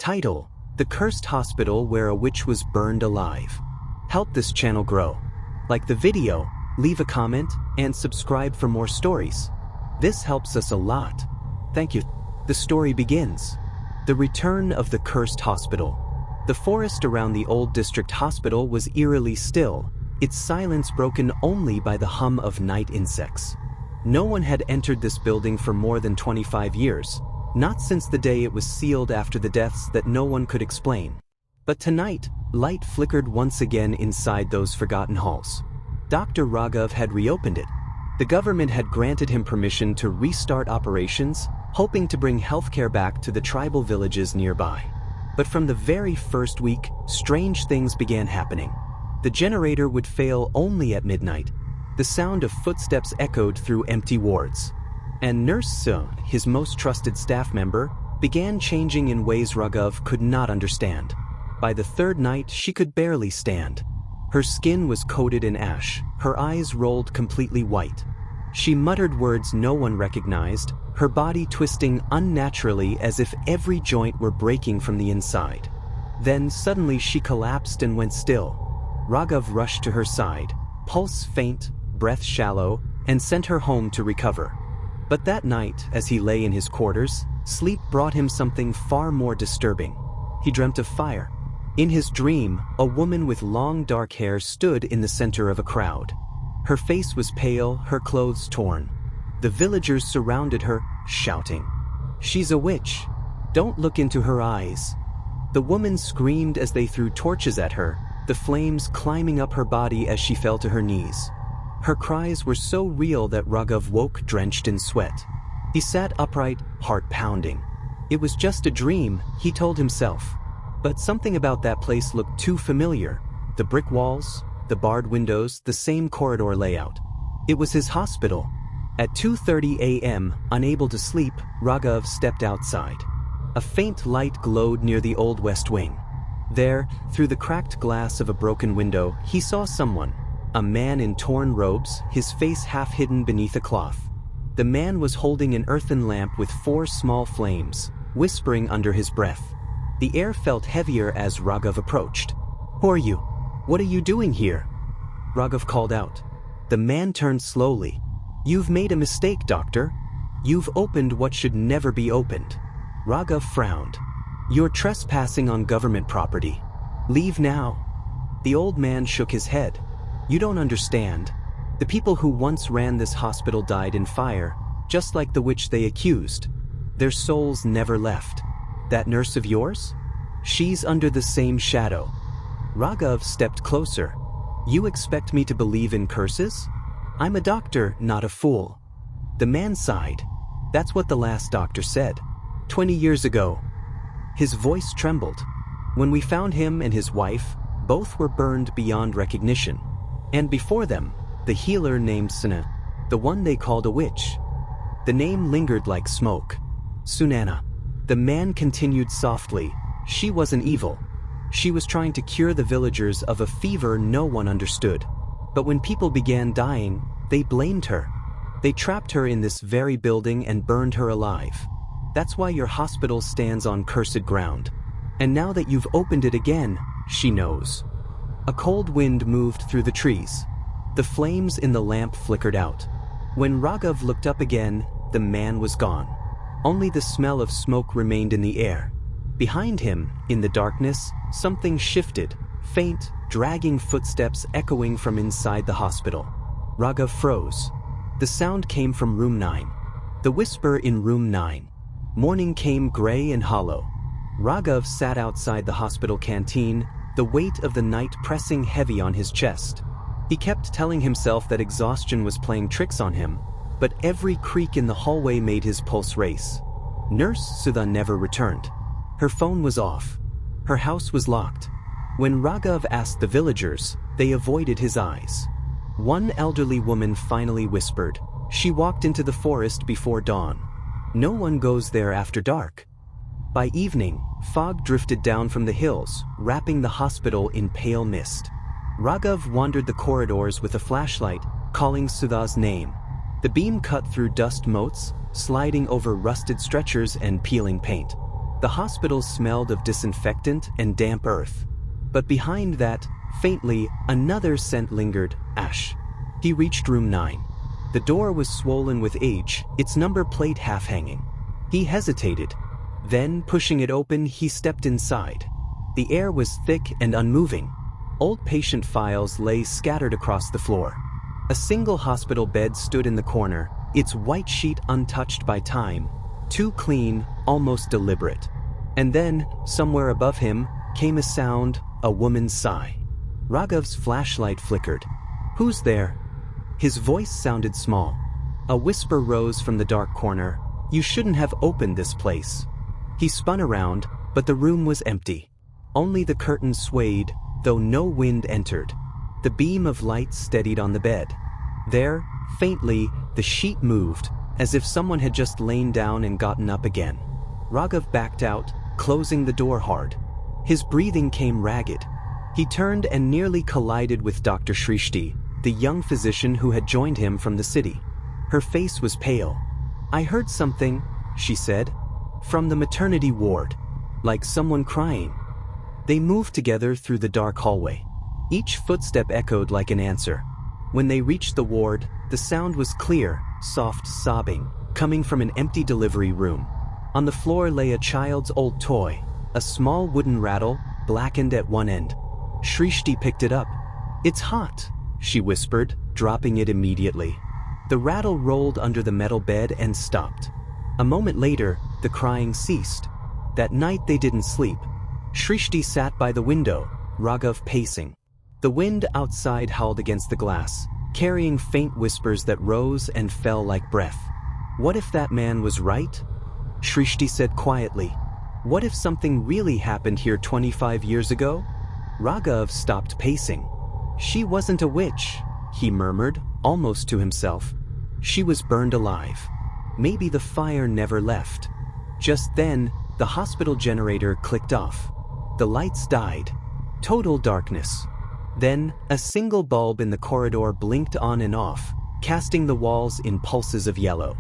Title: The Cursed Hospital Where a Witch Was Burned Alive. Help this channel grow. Like the video, leave a comment, and subscribe for more stories. This helps us a lot. Thank you. The story begins. The return of the cursed hospital. The forest around the old district hospital was eerily still, its silence broken only by the hum of night insects. No one had entered this building for more than 25 years, not since the day it was sealed after the deaths that no one could explain. But tonight, light flickered once again inside those forgotten halls. Dr. Raghav had reopened it. The government had granted him permission to restart operations, hoping to bring healthcare back to the tribal villages nearby. But from the very first week, strange things began happening. The generator would fail only at midnight. The sound of footsteps echoed through empty wards. And Nurse Su, his most trusted staff member, began changing in ways Raghav could not understand. By the third night, she could barely stand. Her skin was coated in ash, her eyes rolled completely white. She muttered words no one recognized, her body twisting unnaturally as if every joint were breaking from the inside. Then suddenly she collapsed and went still. Raghav rushed to her side, pulse faint, breath shallow, and sent her home to recover. But that night, as he lay in his quarters, sleep brought him something far more disturbing. He dreamt of fire. In his dream, a woman with long dark hair stood in the center of a crowd. Her face was pale, her clothes torn. The villagers surrounded her, shouting, "She's a witch! Don't look into her eyes!" The woman screamed as they threw torches at her, the flames climbing up her body as she fell to her knees. Her cries were so real that Raghav woke drenched in sweat. He sat upright, heart pounding. It was just a dream, he told himself. But something about that place looked too familiar. The brick walls, the barred windows, the same corridor layout. It was his hospital. At 2:30 a.m., unable to sleep, Raghav stepped outside. A faint light glowed near the old west wing. There, through the cracked glass of a broken window, he saw someone. A man in torn robes, his face half hidden beneath a cloth. The man was holding an earthen lamp with 4 small flames, whispering under his breath. The air felt heavier as Raghav approached. "Who are you? What are you doing here?" Raghav called out. The man turned slowly. "You've made a mistake, doctor. You've opened what should never be opened." Raghav frowned. "You're trespassing on government property. Leave now." The old man shook his head. "You don't understand. The people who once ran this hospital died in fire, just like the witch they accused. Their souls never left. That nurse of yours? She's under the same shadow." Raghav stepped closer. "You expect me to believe in curses? I'm a doctor, not a fool." The man sighed. "That's what the last doctor said. 20 years ago." His voice trembled. "When we found him and his wife, both were burned beyond recognition. And before them, the healer named Sunaina, the one they called a witch." The name lingered like smoke. "Sunaina." The man continued softly. "She wasn't evil. She was trying to cure the villagers of a fever no one understood. But when people began dying, they blamed her. They trapped her in this very building and burned her alive. That's why your hospital stands on cursed ground. And now that you've opened it again, she knows." A cold wind moved through the trees. The flames in the lamp flickered out. When Raghav looked up again, the man was gone. Only the smell of smoke remained in the air. Behind him, in the darkness, something shifted, faint, dragging footsteps echoing from inside the hospital. Raghav froze. The sound came from room 9. The whisper in room 9. Morning came gray and hollow. Raghav sat outside the hospital canteen, the weight of the night pressing heavy on his chest. He kept telling himself that exhaustion was playing tricks on him, but every creak in the hallway made his pulse race. Nurse Sudha never returned. Her phone was off. Her house was locked. When Raghav asked the villagers, they avoided his eyes. One elderly woman finally whispered. She walked into the forest before dawn. No one goes there after dark. By evening, fog drifted down from the hills, wrapping the hospital in pale mist. Raghav wandered the corridors with a flashlight, calling Sudha's name. The beam cut through dust motes, sliding over rusted stretchers and peeling paint. The hospital smelled of disinfectant and damp earth. But behind that, faintly, another scent lingered: ash. He reached room 9. The door was swollen with age, its number plate half hanging. He hesitated. Then, pushing it open, he stepped inside. The air was thick and unmoving. Old patient files lay scattered across the floor. A single hospital bed stood in the corner, its white sheet untouched by time, too clean, almost deliberate. And then, somewhere above him, came a sound, a woman's sigh. Raghav's flashlight flickered. "Who's there?" His voice sounded small. A whisper rose from the dark corner: "You shouldn't have opened this place." He spun around, but the room was empty. Only the curtains swayed, though no wind entered. The beam of light steadied on the bed. There, faintly, the sheet moved, as if someone had just lain down and gotten up again. Raghav backed out, closing the door hard. His breathing came ragged. He turned and nearly collided with Dr. Shrishti, the young physician who had joined him from the city. Her face was pale. "I heard something," she said. "From the maternity ward. Like someone crying." They moved together through the dark hallway. Each footstep echoed like an answer. When they reached the ward, the sound was clear, soft sobbing, coming from an empty delivery room. On the floor lay a child's old toy, a small wooden rattle, blackened at one end. Shrishti picked it up. "It's hot," she whispered, dropping it immediately. The rattle rolled under the metal bed and stopped. A moment later, the crying ceased. That night they didn't sleep. Shrishti sat by the window, Raghav pacing. The wind outside howled against the glass, carrying faint whispers that rose and fell like breath. "What if that man was right?" Shrishti said quietly. "What if something really happened here 25 years ago?" Raghav stopped pacing. "She wasn't a witch," he murmured, almost to himself. "She was burned alive. Maybe the fire never left." Just then, the hospital generator clicked off. The lights died. Total darkness. Then, a single bulb in the corridor blinked on and off, casting the walls in pulses of yellow.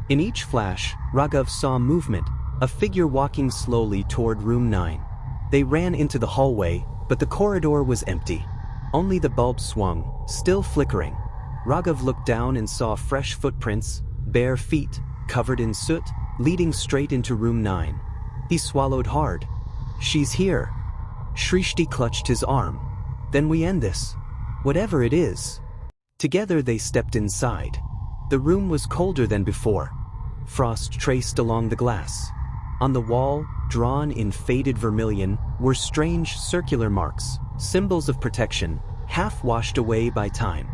In each flash, Raghav saw movement, a figure walking slowly toward room 9. They ran into the hallway, but the corridor was empty. Only the bulb swung, still flickering. Raghav looked down and saw fresh footprints, bare feet, covered in soot, leading straight into room 9. He swallowed hard. "She's here." Shrishti clutched his arm. "Then we end this. Whatever it is." Together they stepped inside. The room was colder than before. Frost traced along the glass. On the wall, drawn in faded vermilion, were strange circular marks, symbols of protection, half washed away by time.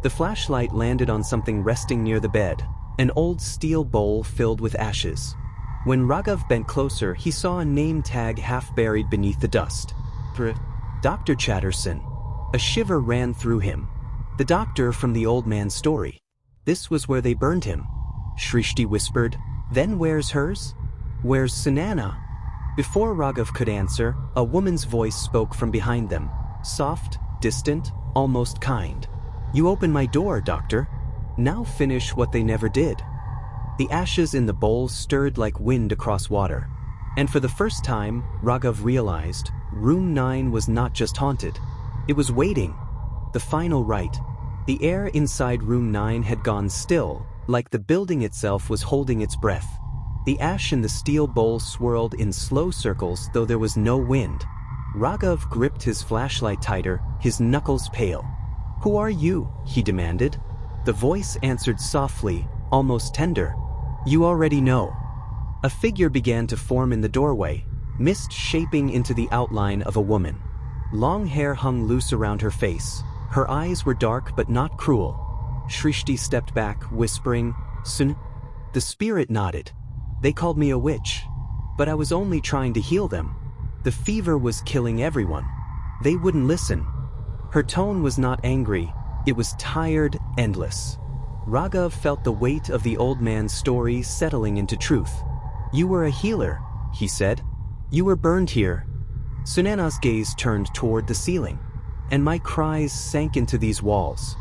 The flashlight landed on something resting near the bed, an old steel bowl filled with ashes. When Raghav bent closer, he saw a name tag half buried beneath the dust. Dr. Chatterson. A shiver ran through him. The doctor from the old man's story. This was where they burned him. Shrishti whispered. "Then where's hers? Where's Sunaina?" Before Raghav could answer, a woman's voice spoke from behind them. Soft, distant, almost kind. "You opened my door, doctor. Now finish what they never did." The ashes in the bowl stirred like wind across water. And for the first time, Raghav realized, room 9 was not just haunted. It was waiting. The final rite. The air inside room 9 had gone still, like the building itself was holding its breath. The ash in the steel bowl swirled in slow circles, though there was no wind. Raghav gripped his flashlight tighter, his knuckles pale. "Who are you?" he demanded. The voice answered softly, almost tender. "You already know." A figure began to form in the doorway, mist shaping into the outline of a woman. Long hair hung loose around her face. Her eyes were dark but not cruel. Shrishti stepped back, whispering, "Sun." The spirit nodded. "They called me a witch. But I was only trying to heal them. The fever was killing everyone. They wouldn't listen." Her tone was not angry. It was tired, endless. Raghav felt the weight of the old man's story settling into truth. "You were a healer," he said. "You were burned here." Sunaina's gaze turned toward the ceiling. "And my cries sank into these walls.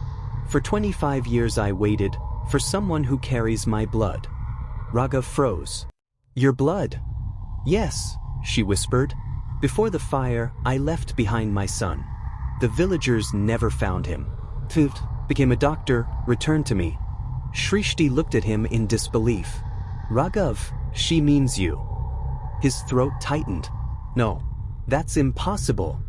For 25 years I waited, for someone who carries my blood." Raghav froze. "Your blood?" "Yes. she whispered. Before the fire, I left behind my son. The villagers never found him. Tut became a doctor, returned to me. Shrishti looked at him in disbelief. Raghav, she means you. His throat tightened. No, that's impossible.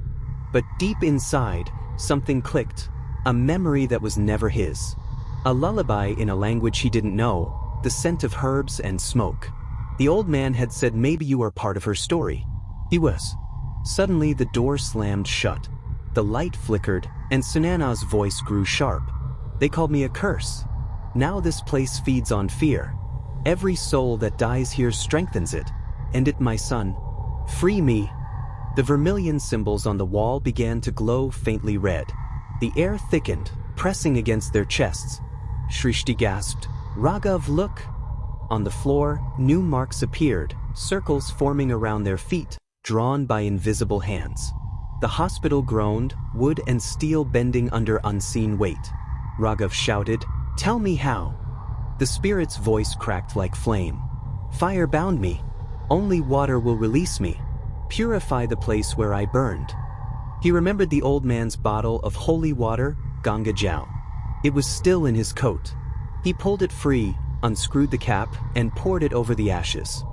But deep inside, something clicked, a memory that was never his. A lullaby in a language he didn't know, the scent of herbs and smoke. The old man had said maybe you are part of her story. He was. Suddenly the door slammed shut. The light flickered, and Sunaina's voice grew sharp. They called me a curse. Now this place feeds on fear. Every soul that dies here strengthens it. End it, my son. Free me. The vermilion symbols on the wall began to glow faintly red. The air thickened, pressing against their chests. Shrishti gasped. Raghav, look! On the floor, new marks appeared, circles forming around their feet, drawn by invisible hands. The hospital groaned, wood and steel bending under unseen weight. Raghav shouted, Tell me how. The spirit's voice cracked like flame. Fire bound me. Only water will release me. Purify the place where I burned. He remembered the old man's bottle of holy water, Ganga Jal. It was still in his coat. He pulled it free, unscrewed the cap, and poured it over the ashes.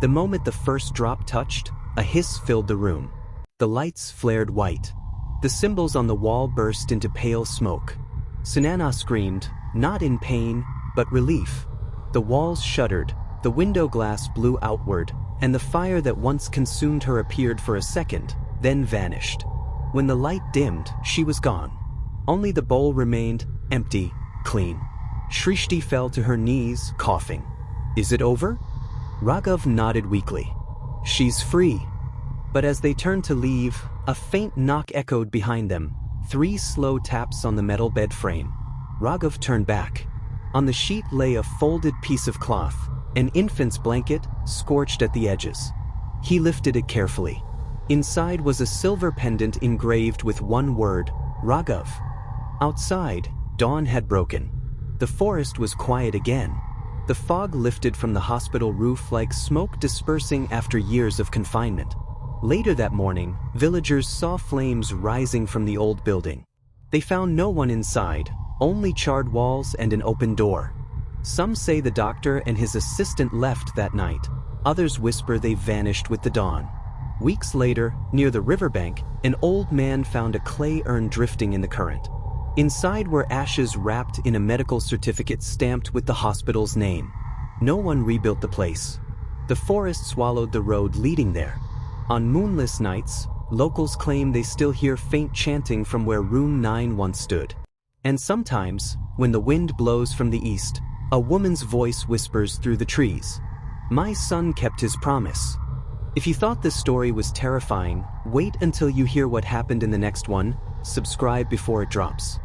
The moment the first drop touched, a hiss filled the room. The lights flared white. The symbols on the wall burst into pale smoke. Sunaina screamed, not in pain, but relief. The walls shuddered, the window glass blew outward, and the fire that once consumed her appeared for a second, then vanished. When the light dimmed, she was gone. Only the bowl remained, empty, clean. Shrishti fell to her knees, coughing. Is it over? Raghav nodded weakly. She's free. But as they turned to leave, a faint knock echoed behind them, 3 slow taps on the metal bed frame. Raghav turned back. On the sheet lay a folded piece of cloth, an infant's blanket, scorched at the edges. He lifted it carefully. Inside was a silver pendant engraved with one word, Raghav. Outside, dawn had broken. The forest was quiet again. The fog lifted from the hospital roof like smoke dispersing after years of confinement. Later that morning, villagers saw flames rising from the old building. They found no one inside, only charred walls and an open door. Some say the doctor and his assistant left that night. Others whisper they vanished with the dawn. Weeks later, near the riverbank, an old man found a clay urn drifting in the current. Inside were ashes wrapped in a medical certificate stamped with the hospital's name. No one rebuilt the place. The forest swallowed the road leading there. On moonless nights, locals claim they still hear faint chanting from where Room 9 once stood. And sometimes, when the wind blows from the east, a woman's voice whispers through the trees. My son kept his promise. If you thought this story was terrifying, wait until you hear what happened in the next one. Subscribe before it drops.